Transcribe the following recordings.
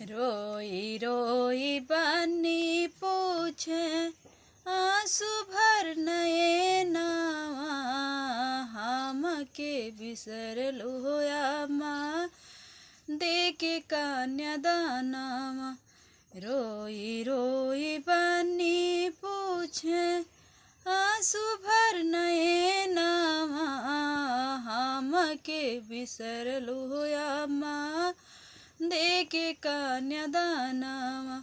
रोई रोई बनी पूछे आंसू भर नए नवा हमके बिसरलु अम्मा देके कन्यादानवा। रोई रोई बनी पूछे आंसू भर नए नवा हमके बिसरलु अम्मा देके कन्यादानवा।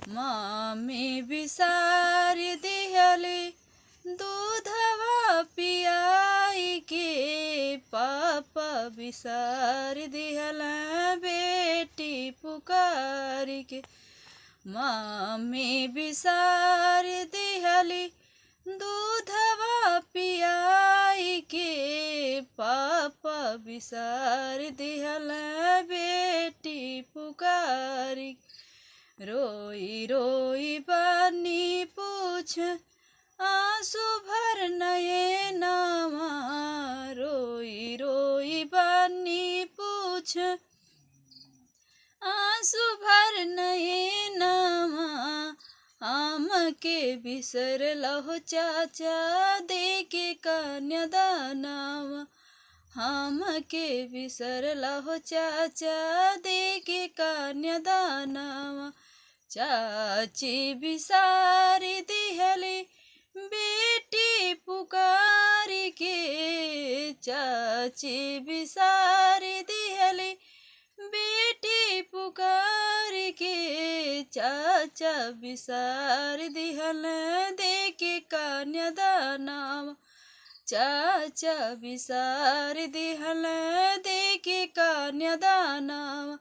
मम्मी बिसार दिहली दूधवा पियाई के पापा बिसार दिहला बेटी पुकारी के। मम्मी बिसार दिहली दूधवा पियाई के पापा बिसार दिहला बेटी पुकारी। रोई रोई बनी पूछ आंसू भर नए नवा। रोई रोई बनी पूछ आंसू भर नए नवा हमके बिसरलहु चाचा देके कन्यादानवा। हमके बिसरलहु चाचा देके कन्यादानवा। चाची बिसारी दिहली बेटी पुकारी के। चाची बिसारी दिहली बेटी पुकारी के। चाचा बिसार दिहल देके कन्यादानवा। चाचा बिसार दिहल देके कन्यादानवा।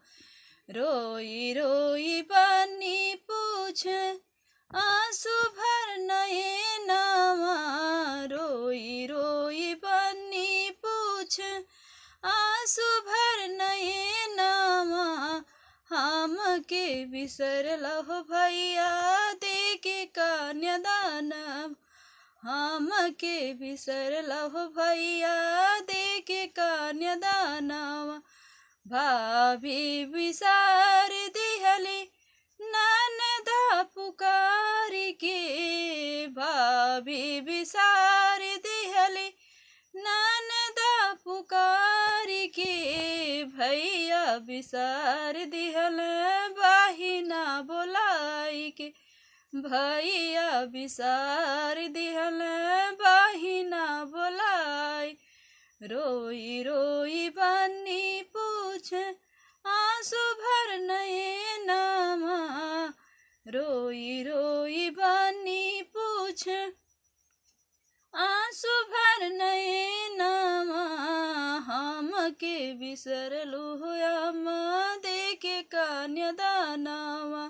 रोई रोई बनी पूछ आंसू भर नए नवा। रोई रोई बनी पूछ आंसू भर नए नवा हमके बिसरलहु भैया देके कन्यादानवा। हमके बिसरलहु भैया देके कन्यादानवा। भाभी बिसार दिहली ननदा पुकारी के। भाभी बिसार दिहली ननदा पुकारी के। भैया बिसार दिहल बहिना बोलाई के। भैया बिसार दिहल बहिना बोलाई। रोई रोई बनी पूछ आंसू भर नए नवा। रोई रोई बनी पूछ आंसू भर नए नवा हमके बिसरलु अम्मा देके कन्यादानवा।